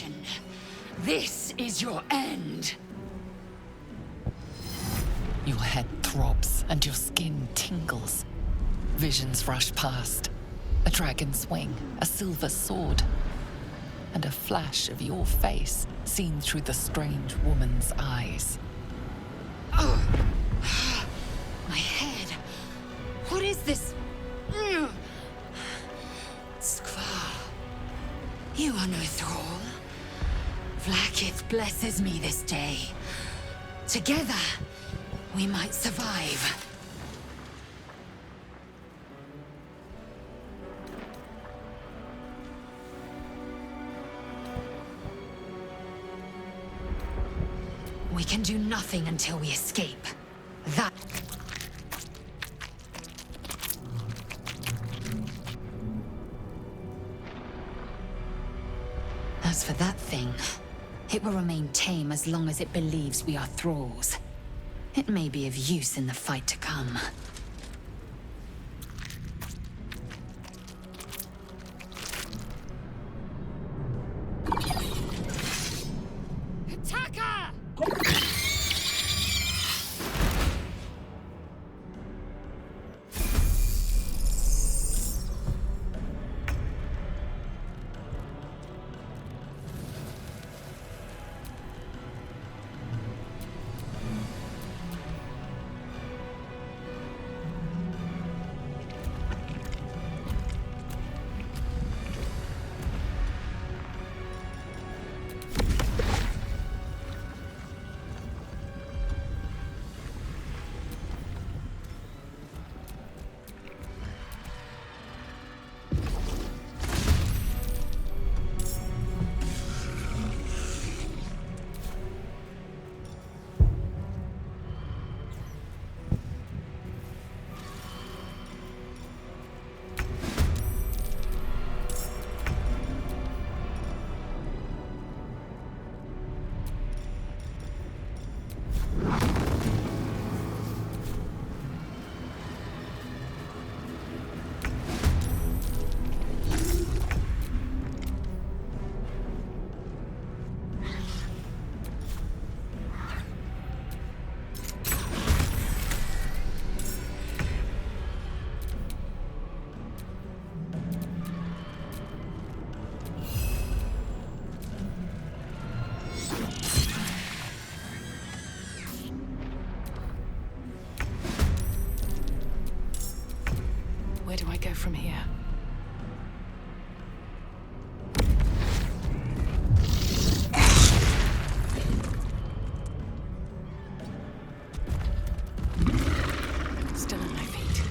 then. This is your end. Your head throbs and your skin tingles. Visions rush past. A dragon's wing, a silver sword, and a flash of your face seen through the strange woman's eyes. Oh. My head. What is this? Skvar. You are no thrall. Vlaakith blesses me this day. Together, we might survive. We can do nothing until we escape. That... As for that thing, it will remain tame as long as it believes we are thralls. It may be of use in the fight to come. Where do I go from here? Still on my feet.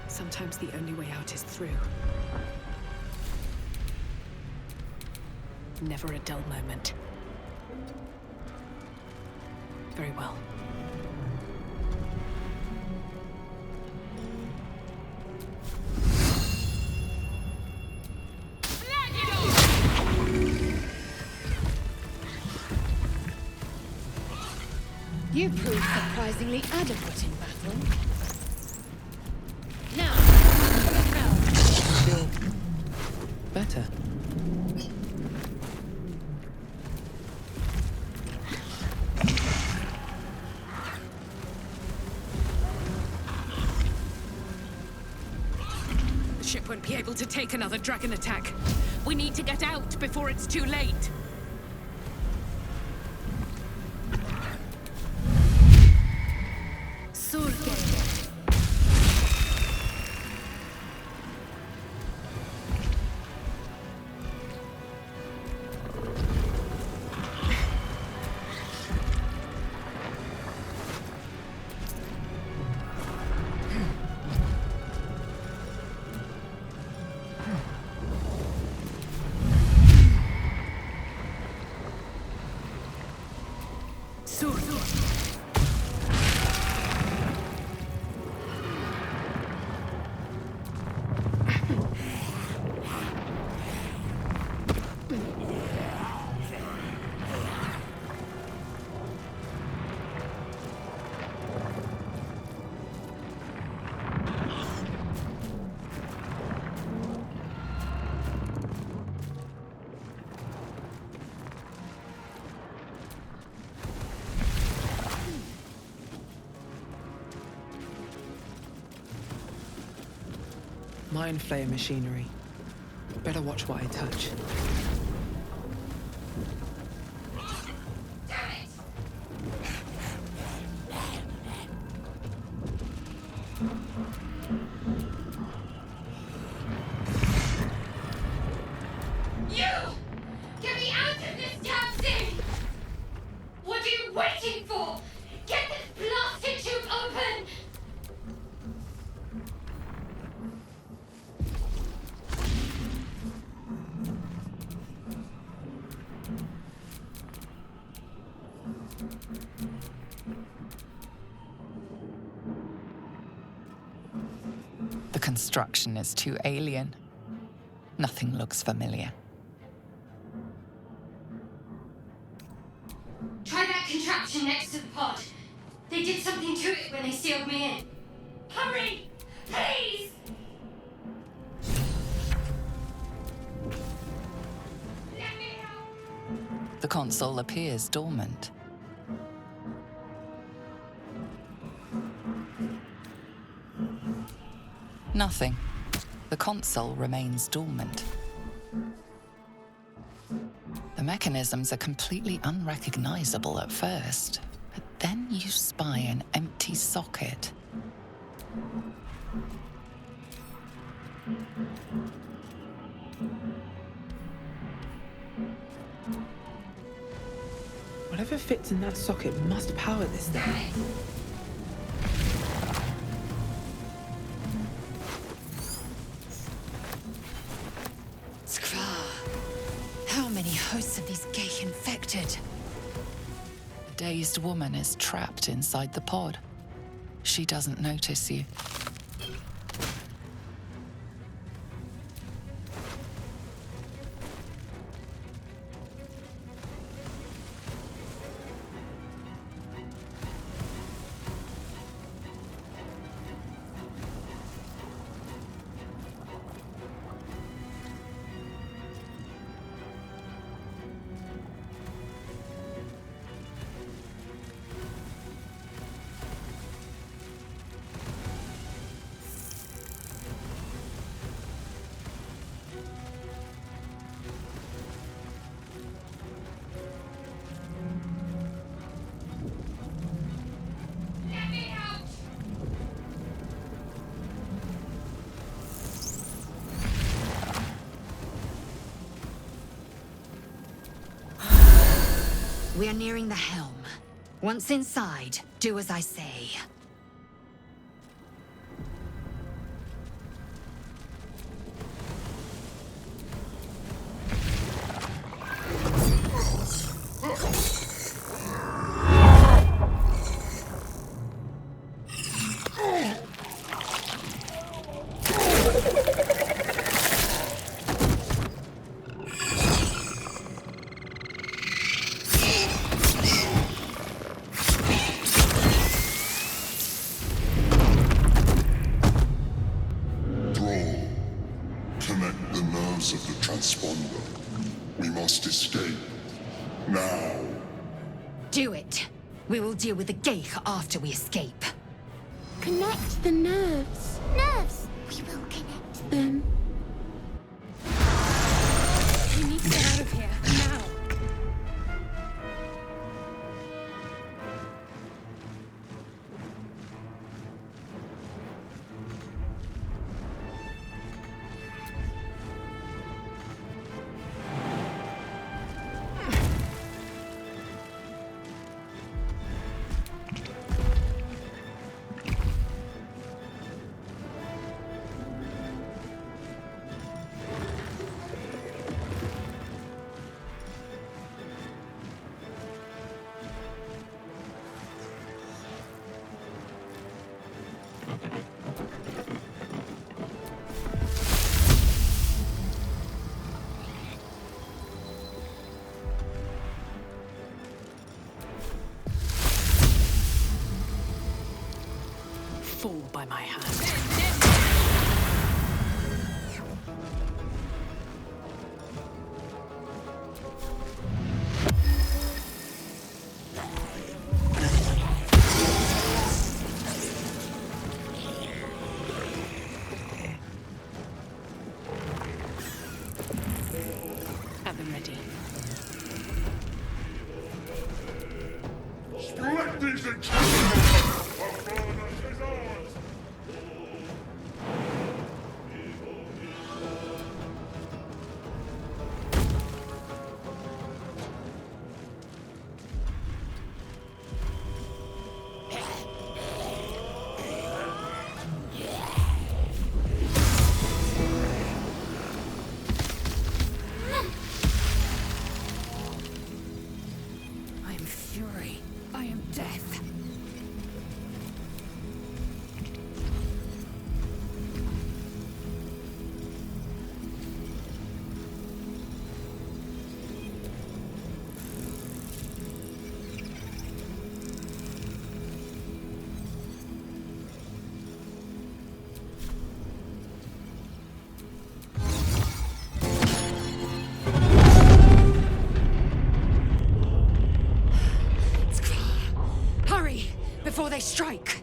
Sometimes the only way out is through. Never a dull moment. Very well. You proved surprisingly adequate in battle. Now, Feel better. The ship won't be able to take another dragon attack. We need to get out before it's too late. Mind flayer machinery. Better watch what I touch. The construction is too alien. Nothing looks familiar. Try that contraption next to the pod. They did something to it when they sealed me in. Hurry! Please! Let me out! The console appears dormant. Nothing. The console remains dormant. The mechanisms are completely unrecognizable at first, but then you spy an empty socket. Whatever fits in that socket must power this thing. How many hosts of these gay infected? The dazed woman is trapped inside the pod. She doesn't notice you. We are nearing the helm. Once inside, do as I say. Connect the nerves of the transponder. We must escape. Now. Do it. We will deal with the Geich after we escape. Connect the nerves. Nerves! We will connect them. We need to get out of here, now. Fall by my hand. I am fury. I am death. Hurry, before they strike!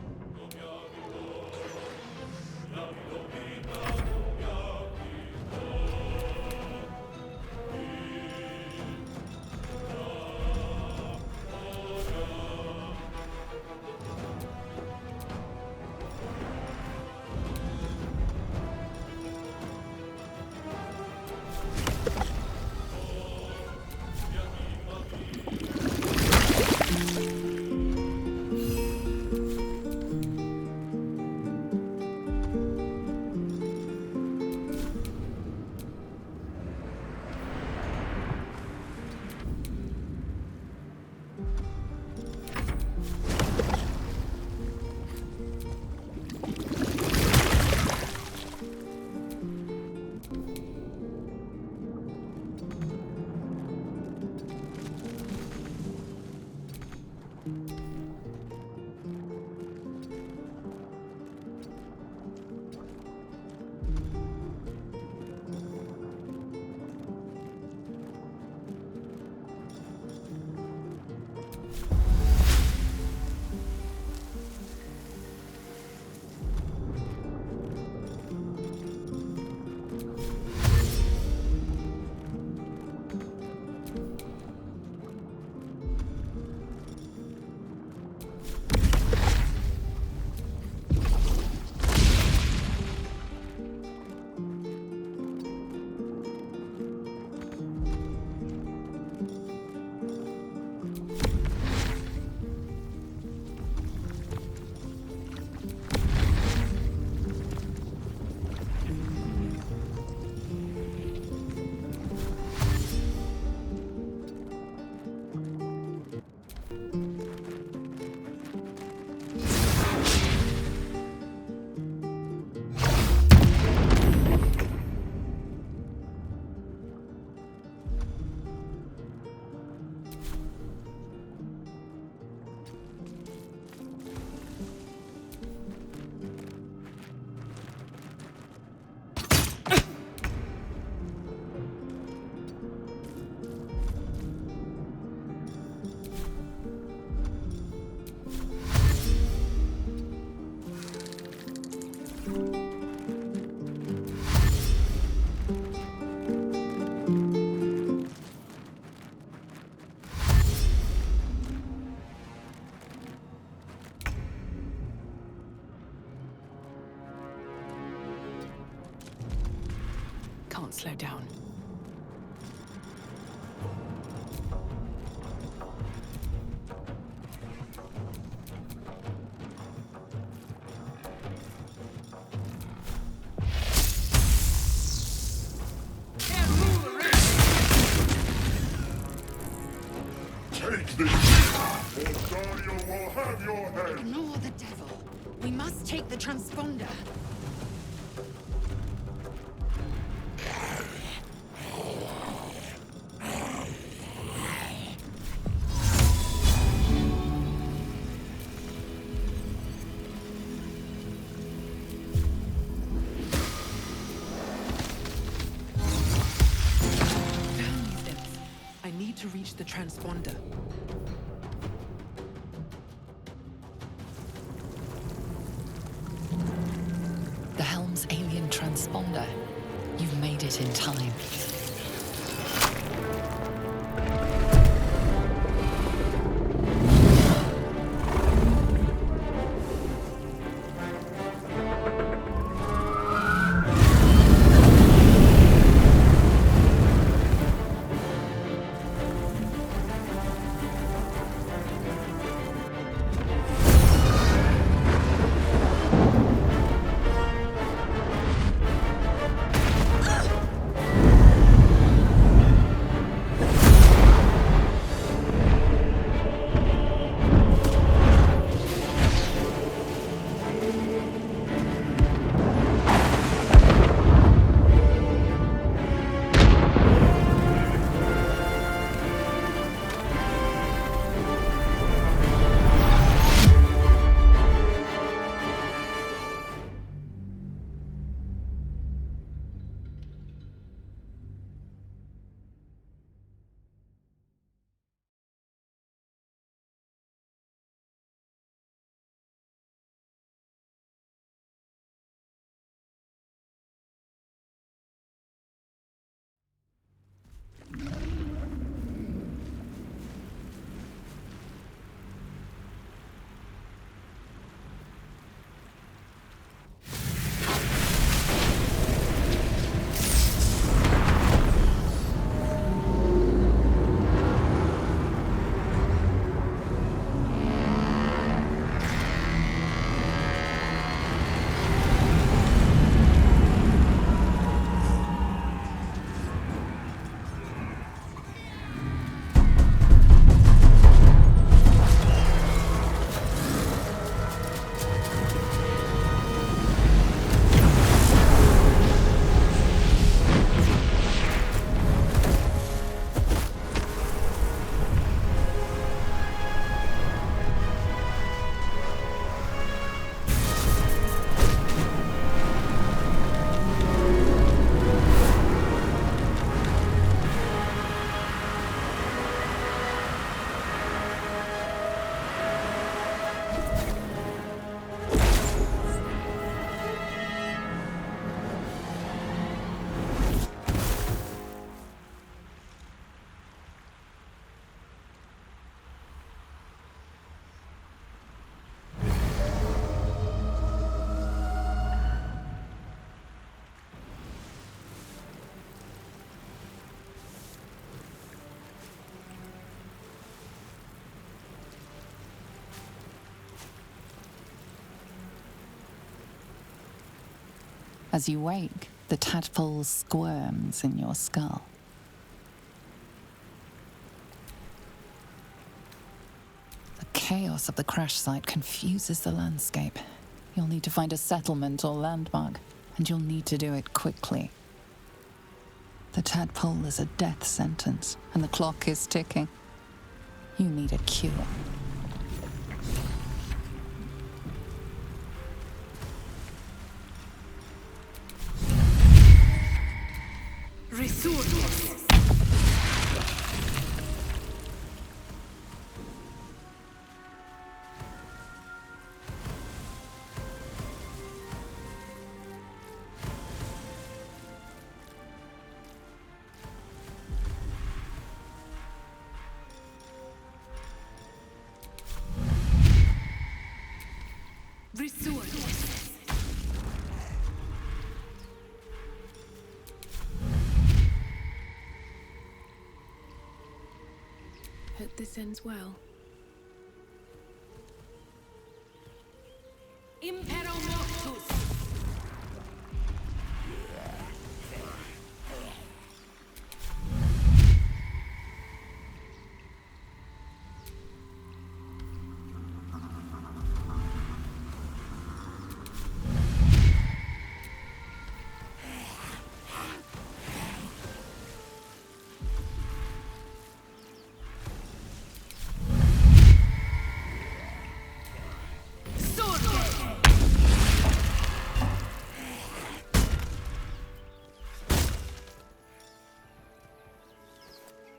Can't slow down. Take this, or Dario will have your head! Ignore the devil. We must take the transponder. Down these steps. I need to reach the transponder. The Helm's alien transponder. You've made it in time. As you wake, the tadpole squirms in your skull. The chaos of the crash site confuses the landscape. You'll need to find a settlement or landmark, and you'll need to do it quickly. The tadpole is a death sentence, and the clock is ticking. You need a cure. Resources. Resources. Hope this ends well. Impero Mortus.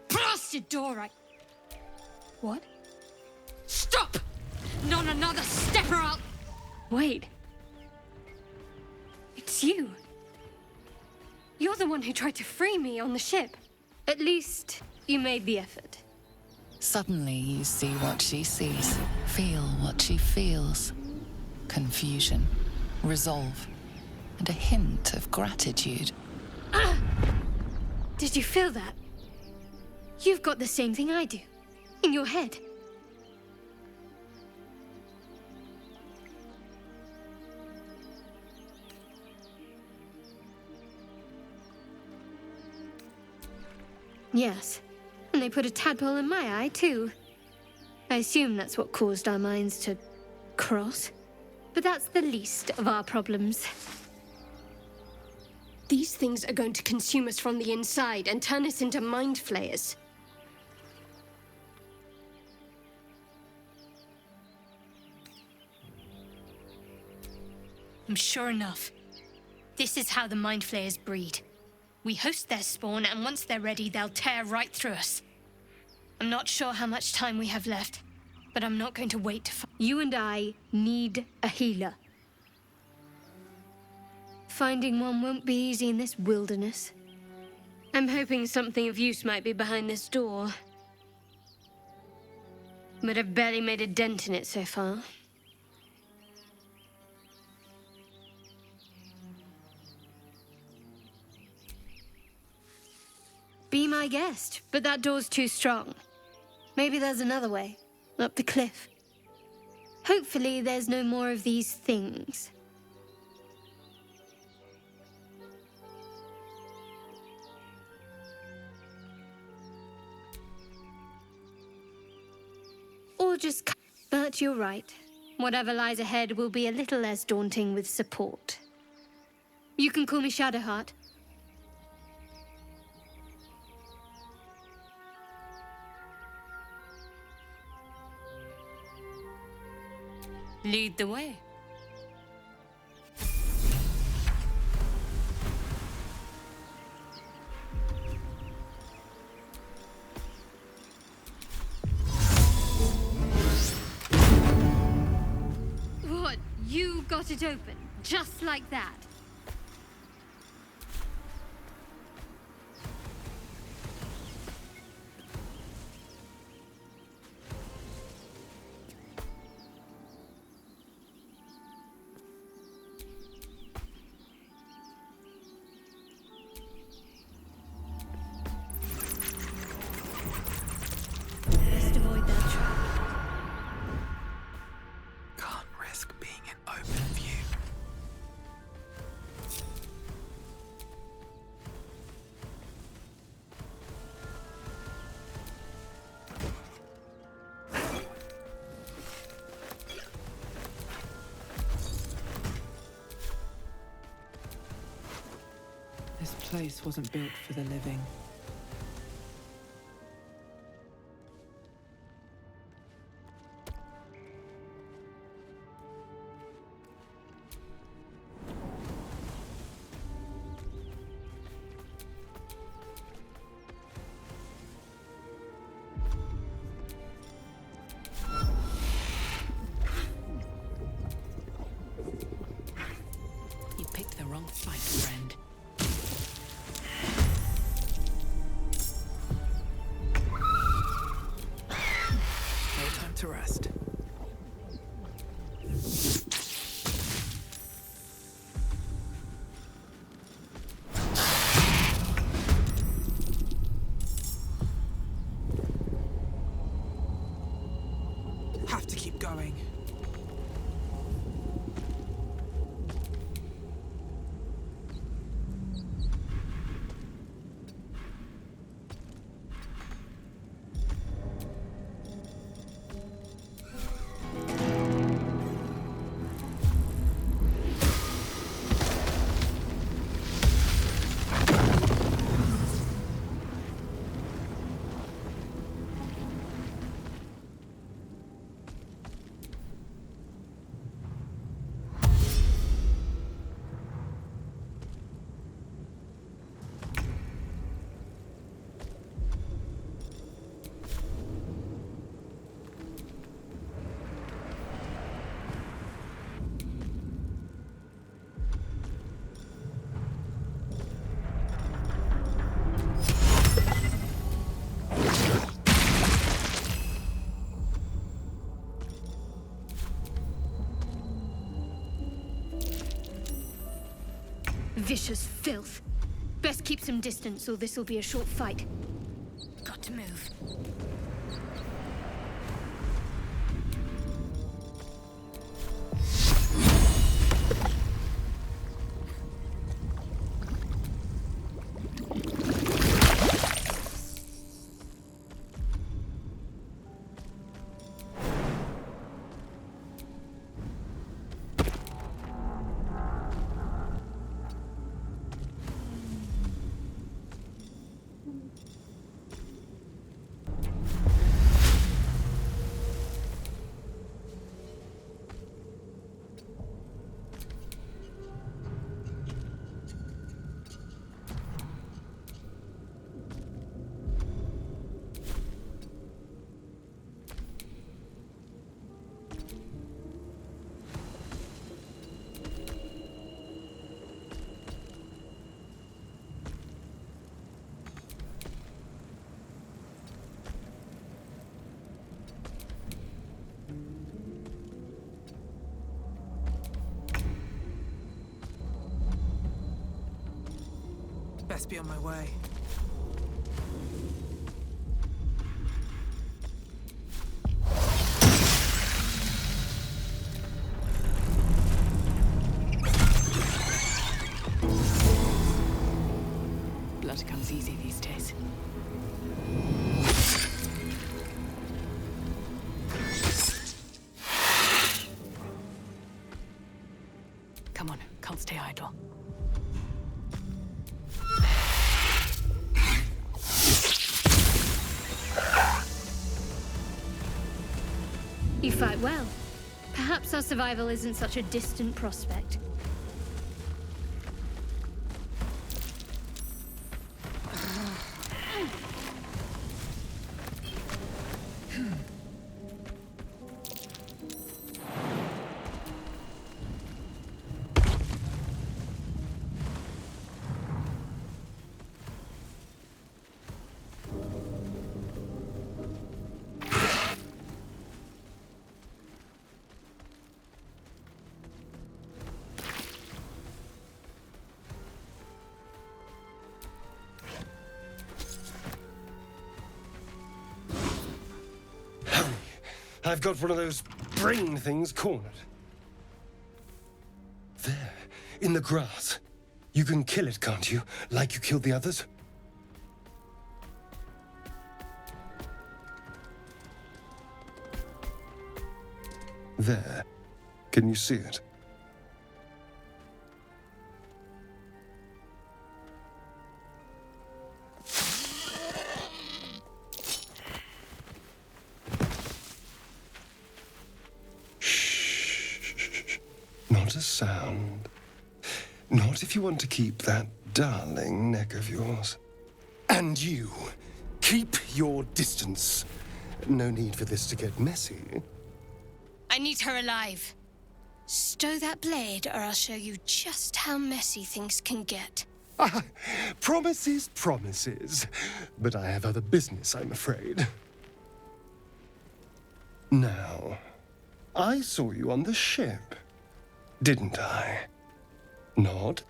Blasted door, right? What? Stop! Not another step or I'll... Wait. It's you. You're the one who tried to free me on the ship. At least, you made the effort. Suddenly you see what she sees, feel what she feels. Confusion, resolve, and a hint of gratitude. Did you feel that? You've got the same thing I do. In your head. Yes. And they put a tadpole in my eye, too. I assume that's what caused our minds to cross. But that's the least of our problems. These things are going to consume us from the inside and turn us into mind flayers. I'm sure enough. This is how the mind flayers breed. We host their spawn, and once they're ready, they'll tear right through us. I'm not sure how much time we have left, but I'm not going to wait to You and I need a healer. Finding one won't be easy in this wilderness. I'm hoping something of use might be behind this door. But I've barely made a dent in it so far. Be my guest, but that door's too strong. Maybe there's another way, up the cliff. Hopefully there's no more of these things. Or just... But you're right. Whatever lies ahead will be a little less daunting with support. You can call me Shadowheart. Lead the way. What? You got it open, just like that? Best avoid that trap. Can't risk being in open view. place wasn't built for the living. You picked the wrong fight, friend. No time to rest. Have to keep going. Vicious filth. Best keep some distance or this'll be a short fight. Got to move. Best be on my way. Blood comes easy these days. Come on, can't stay idle. You fight well. Perhaps our survival isn't such a distant prospect. I've got one of those brain things cornered. There, in the grass. You can kill it, can't you? Like you killed the others? There. Can you see it? Not a sound. Not if you want to keep that darling neck of yours. And you, keep your distance. No need for this to get messy. I need her alive. Stow that blade, or I'll show you just how messy things can get. Promises, promises. But I have other business, I'm afraid. Now, I saw you on the ship, didn't I? Nod?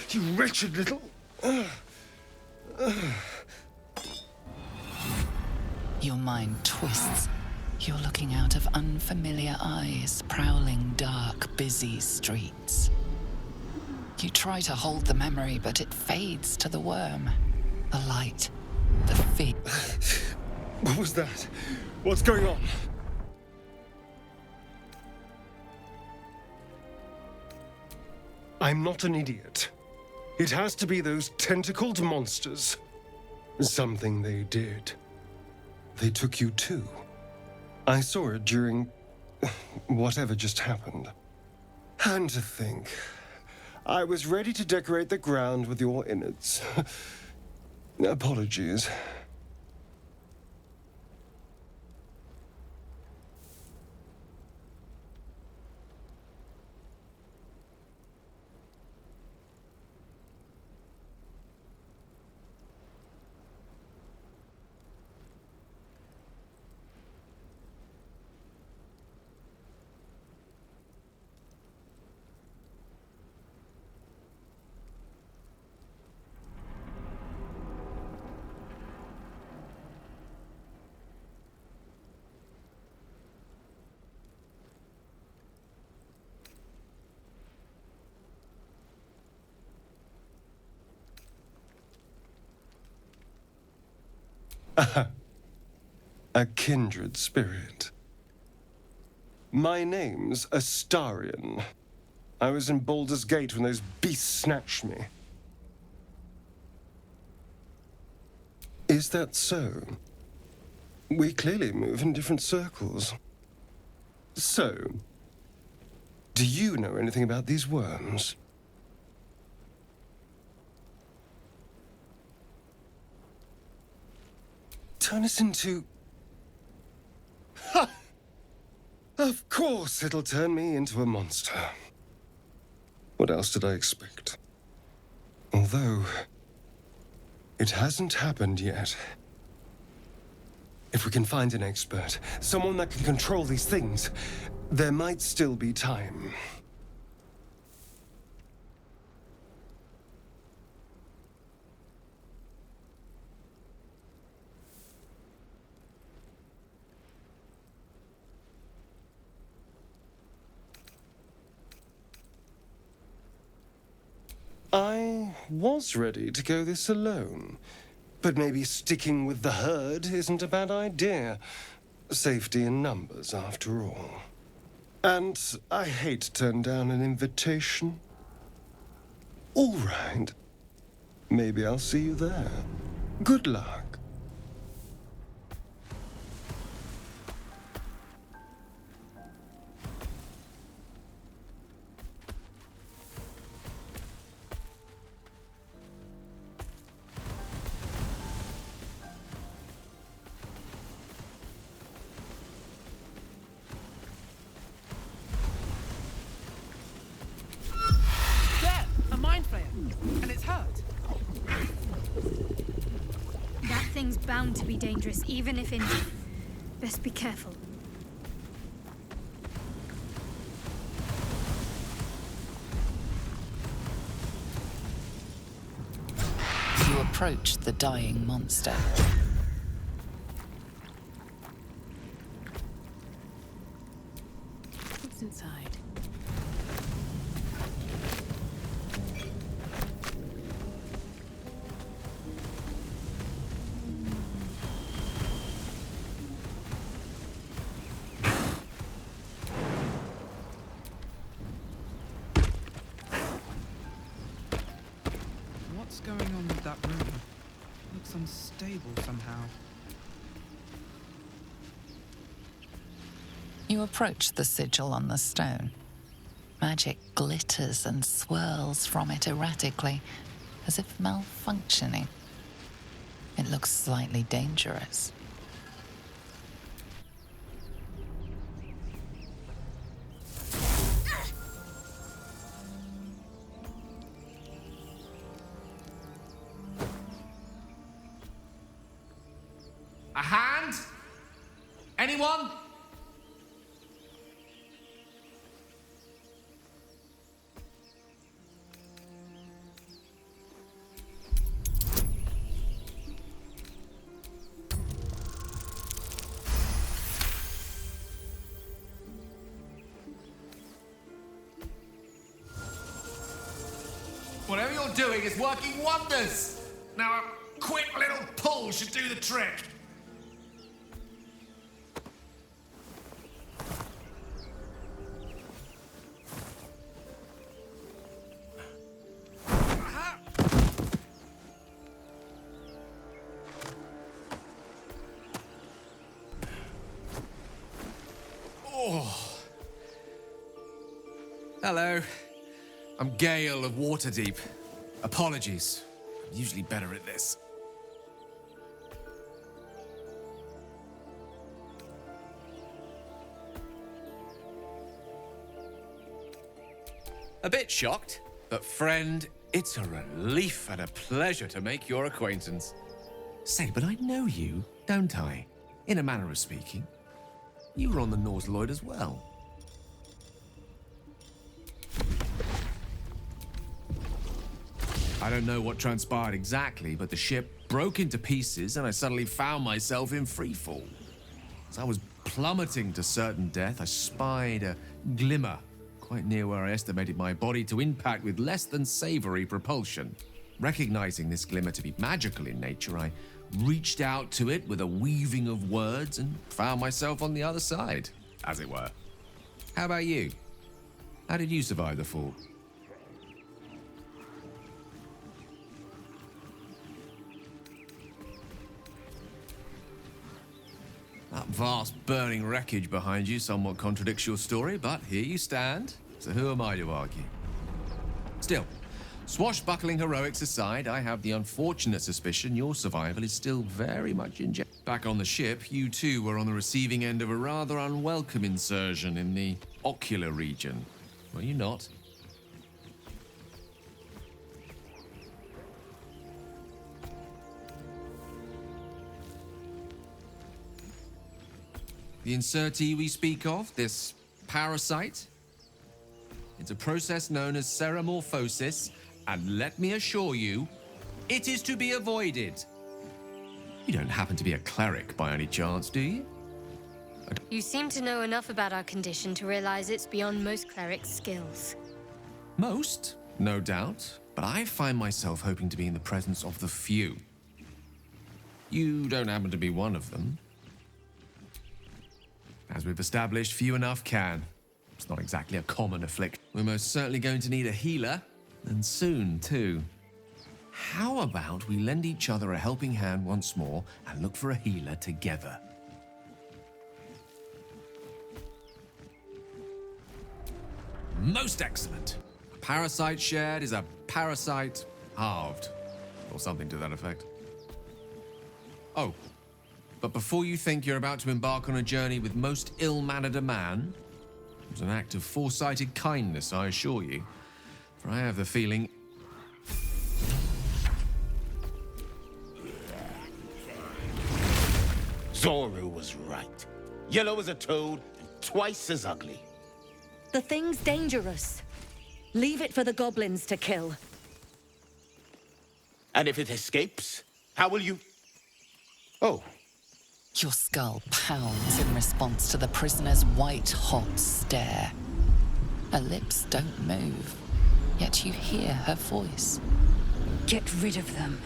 You wretched little... Your mind twists. You're looking out of unfamiliar eyes, prowling dark, busy streets. You try to hold the memory, but it fades to the worm. The light, the fear. What was that? What's going on? I'm not an idiot. It has to be those tentacled monsters. Something they did. They took you too. I saw it during whatever just happened. And to think, I was ready to decorate the ground with your innards. Apologies. A kindred spirit. My name's Astarion. I was in Baldur's Gate when those beasts snatched me. Is that so? We clearly move in different circles. So, do you know anything about these worms? Turn us into... Ha! Of course it'll turn me into a monster. What else did I expect? Although, it hasn't happened yet. If we can find an expert, someone that can control these things, there might still be time. I was ready to go this alone, but maybe sticking with the herd isn't a bad idea. Safety in numbers, after all. And I hate to turn down an invitation. All right. Maybe I'll see you there. Good luck. Thing's bound to be dangerous, even if injured. Best be careful. You approach the dying monster. What's inside? What's going on with that room? It looks unstable somehow. You approach the sigil on the stone. Magic glitters and swirls from it erratically, as if malfunctioning. It looks slightly dangerous. A hand? Anyone? Whatever you're doing is working wonders. Now a quick little pull should do the trick. Oh. Hello. I'm Gale of Waterdeep. Apologies. I'm usually better at this. A bit shocked, but friend, it's a relief and a pleasure to make your acquaintance. Say, but I know you, don't I? In a manner of speaking. You were on the Norse Lloyd as well. I don't know what transpired exactly, but the ship broke into pieces and I suddenly found myself in freefall. As I was plummeting to certain death, I spied a glimmer quite near where I estimated my body to impact with less than savory propulsion. Recognizing this glimmer to be magical in nature, I reached out to it with a weaving of words and found myself on the other side, as it were. How about you? How did you survive the fall? That vast burning wreckage behind you somewhat contradicts your story, but here you stand, so who am I to argue? Still, swashbuckling heroics aside, I have the unfortunate suspicion your survival is still very much in jeopardy. Back on the ship, you too were on the receiving end of a rather unwelcome insertion in the ocular region, were you not? The insertee we speak of, this parasite, it's a process known as ceramorphosis, and let me assure you, it is to be avoided. You don't happen to be a cleric by any chance, do you? You seem to know enough about our condition to realize it's beyond most clerics' skills. Most, no doubt, but I find myself hoping to be in the presence of the few. You don't happen to be one of them. As we've established, few enough can. It's not exactly a common affliction. We're most certainly going to need a healer, and soon, too. How about we lend each other a helping hand once more and look for a healer together? Most excellent. A parasite shared is a parasite halved, or something to that effect. Oh. But before you think you're about to embark on a journey with most ill-mannered a man, it was an act of foresighted kindness, I assure you. For I have the feeling... Zoru was right. Yellow as a toad and twice as ugly. The thing's dangerous. Leave it for the goblins to kill. And if it escapes, how will you... Oh. Your skull pounds in response to the prisoner's white-hot stare. Her lips don't move, yet you hear her voice. Get rid of them.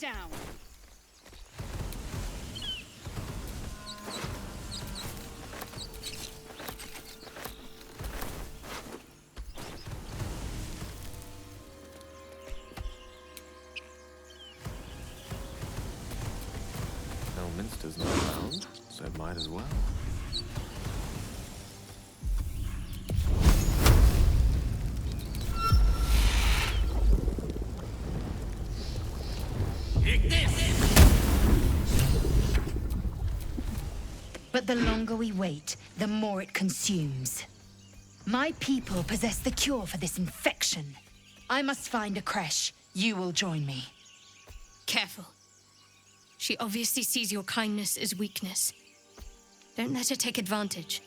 down. Elminster's not around, so might as well. But the longer we wait, the more it consumes. My people possess the cure for this infection. I must find a creche. You will join me. Careful. She obviously sees your kindness as weakness. Don't let her take advantage.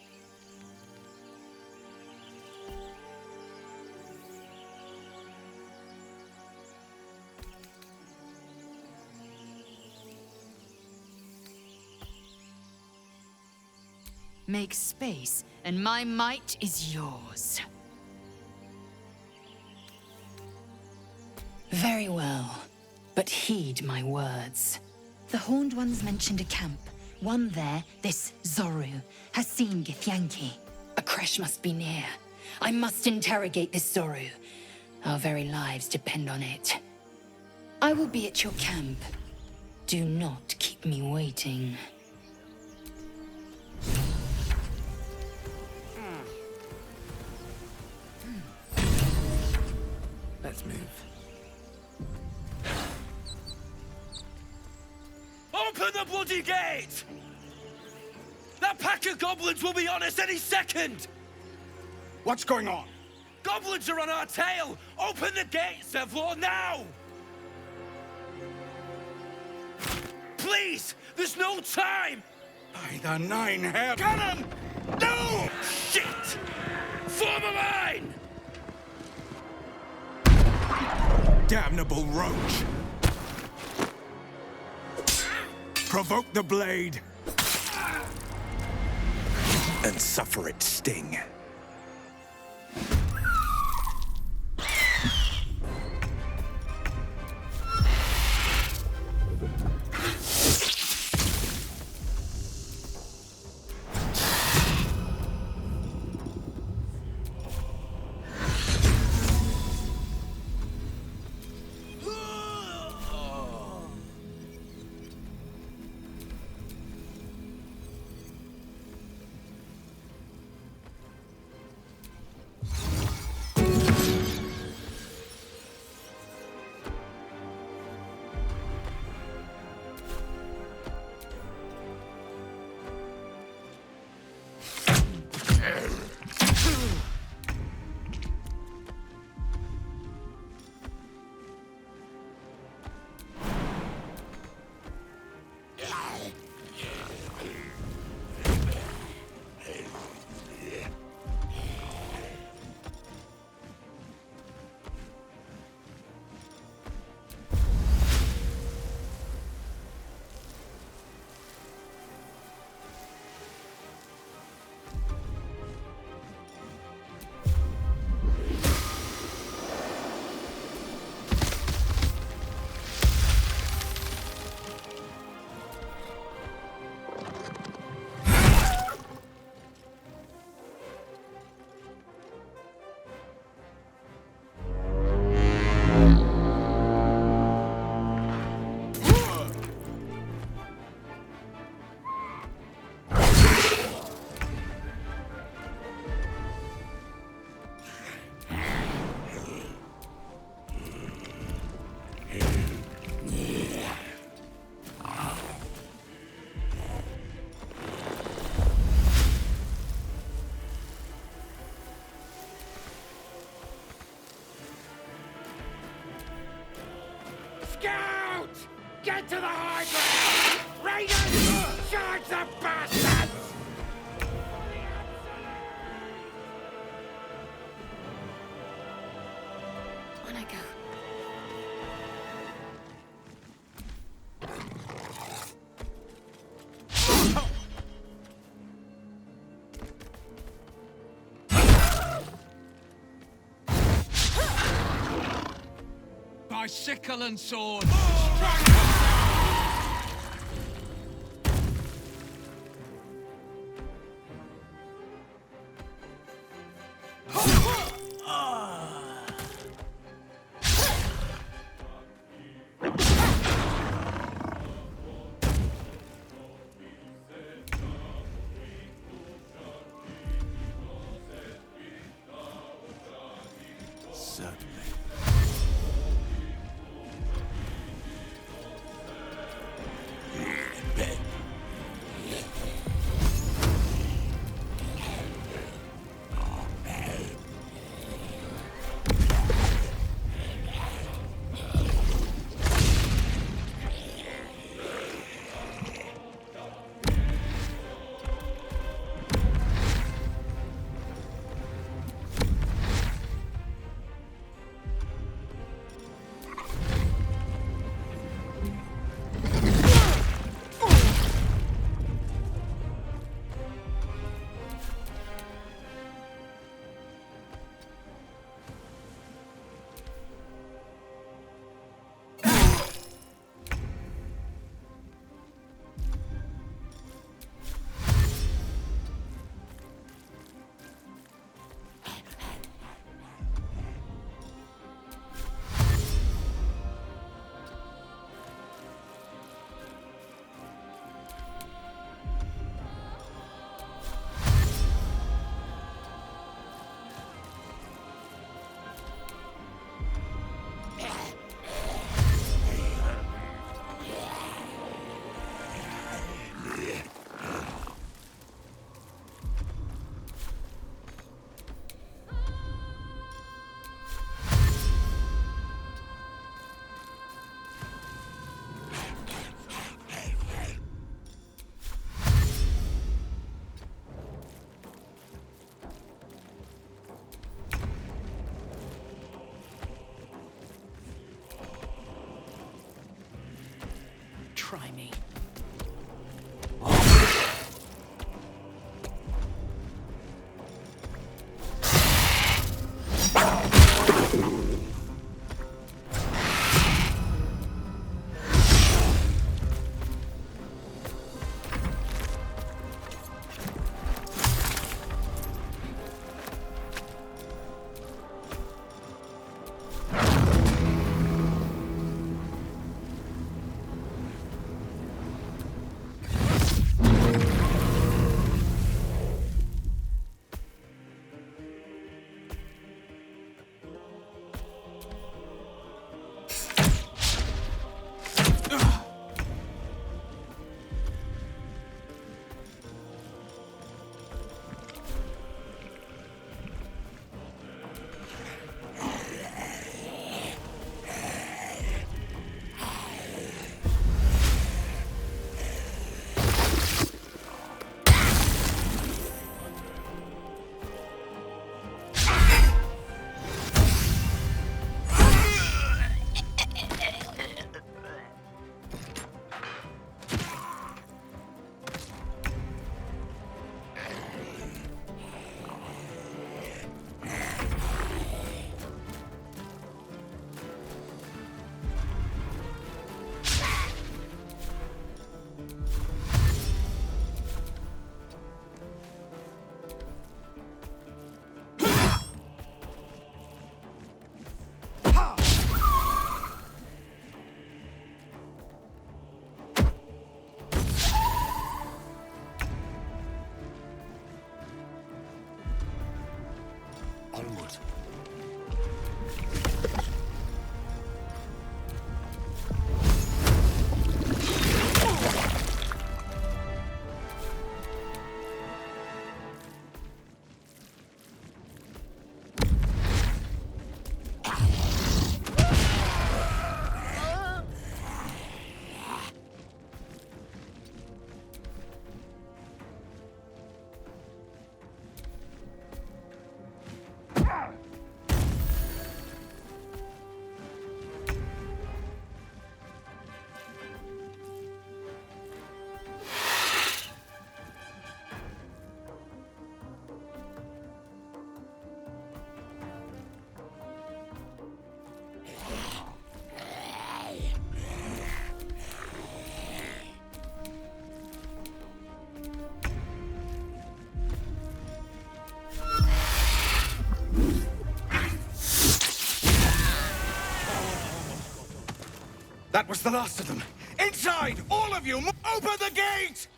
Make space, and my might is yours. Very well, but heed my words. The Horned Ones mentioned a camp. One there, this Zoru, has seen Githyanki. A creche must be near. I must interrogate this Zoru. Our very lives depend on it. I will be at your camp. Do not keep me waiting. Let's move. Open the bloody gate! That pack of goblins will be on us any second! What's going on? Goblins are on our tail! Open the gate, Zevlor, now! Please! There's no time! By the nine hair cannon! No! Shit! Form a line! Damnable roach! Provoke the blade! And suffer its sting. Scout! Get to the high ground! Raiders! Charge the bastards! On I go. By my sickle and sword. That was the last of them. Inside! All of you! Open the gate!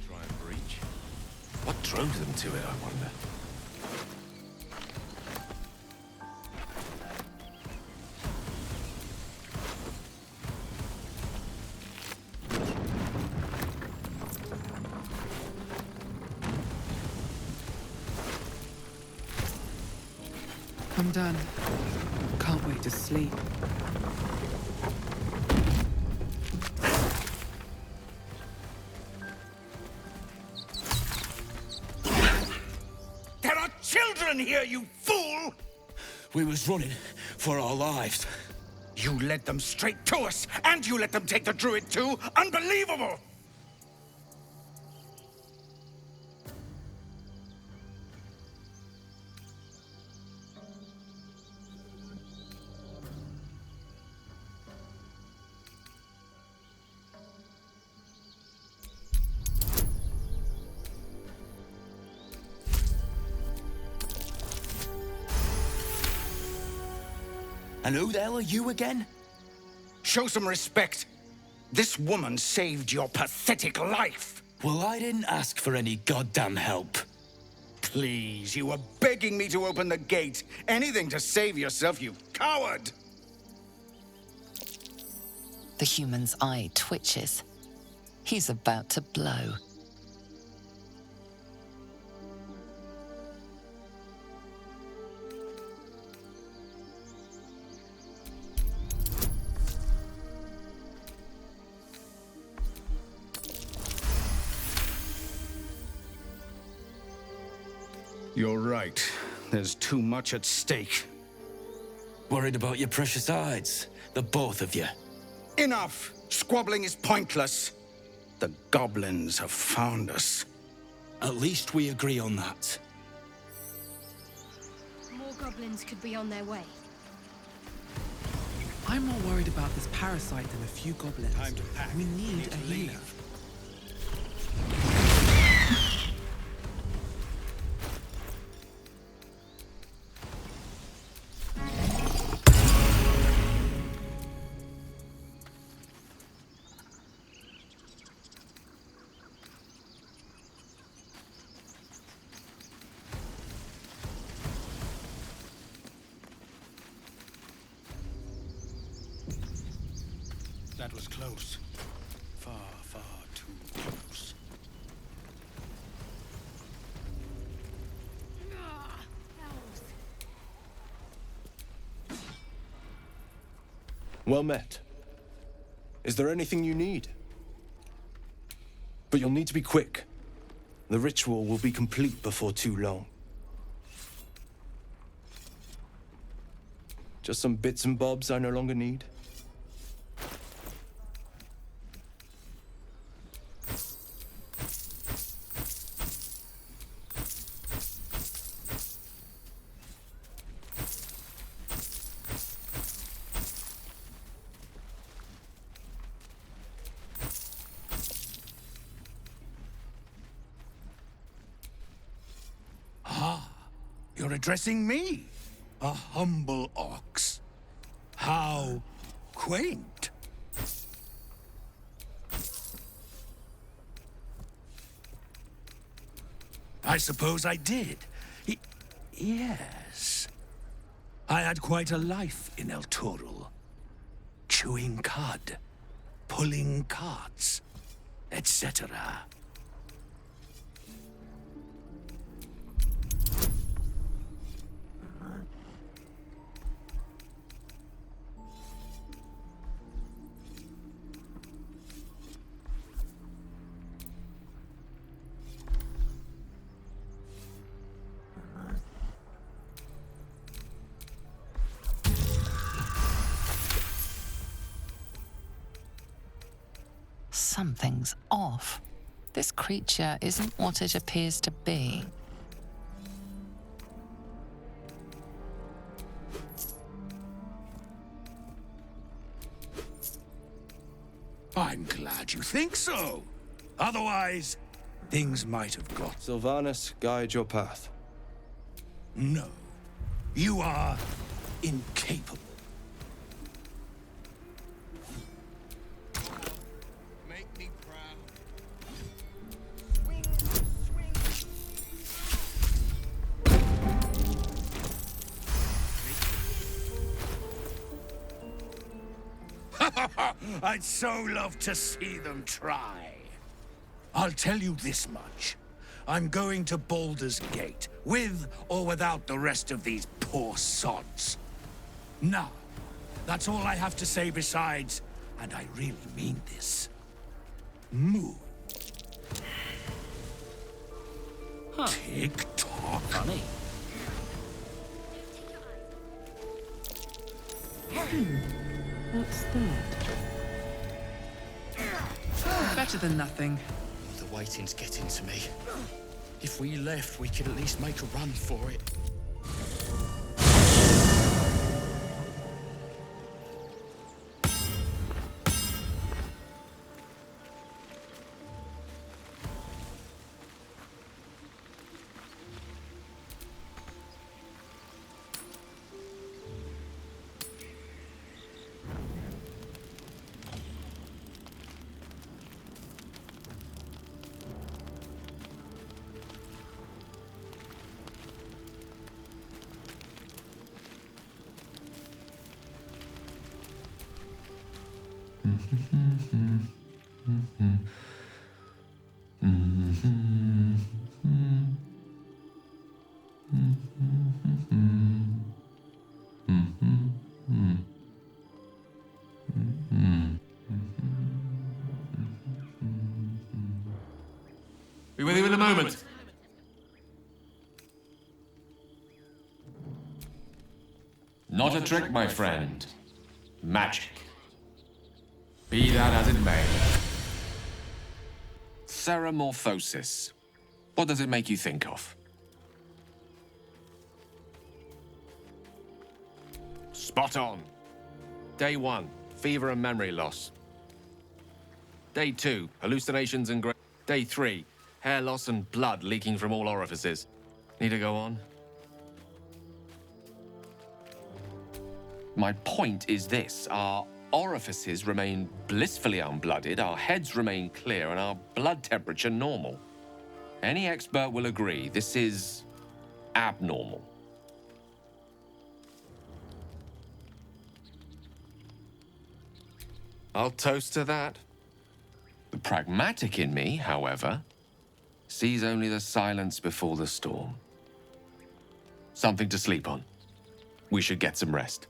Try and breach. What drove them to it, I wonder? I'm done. Can't wait to sleep. There are children here, you fool! We was running for our lives. You led them straight to us, and you let them take the druid too? Unbelievable! And who the hell are you again? Show some respect. This woman saved your pathetic life. Well, I didn't ask for any goddamn help. Please, you were begging me to open the gate. Anything to save yourself, you coward! The human's eye twitches. He's about to blow. You're right. There's too much at stake. Worried about your precious hides, the both of you. Enough! Squabbling is pointless. The goblins have found us. At least we agree on that. More goblins could be on their way. I'm more worried about this parasite than a few goblins. Time to pack. We need a healer. That was close. Far, far too close. Well met. Is there anything you need? But you'll need to be quick. The ritual will be complete before too long. Just some bits and bobs I no longer need. You're addressing me, a humble ox. How quaint. I suppose I did. Yes. I had quite a life in El Toro. Chewing cud, pulling carts, etc. Something's off. This creature isn't what it appears to be. I'm glad you think so. Otherwise, things might have got... Sylvanus, guide your path. No. You are incapable. I'd so love to see them try. I'll tell you this much. I'm going to Baldur's Gate, with or without the rest of these poor sods. Now, that's all I have to say besides, and I really mean this, move. Huh. Tick-tock. Funny. What's that? Better than nothing. The waiting's getting to me. If we left, we could at least make a run for it. Be with you in a moment. Not a trick, my friend. Magic. Be that as it may. Ceramorphosis. What does it make you think of? Spot on. Day 1, fever and memory loss. Day 2, hallucinations and Day 3, hair loss and blood leaking from all orifices. Need to go on? My point is this. Our orifices remain blissfully unblooded, our heads remain clear, and our blood temperature normal. Any expert will agree this is abnormal. I'll toast to that. The pragmatic in me, however, sees only the silence before the storm. Something to sleep on. We should get some rest.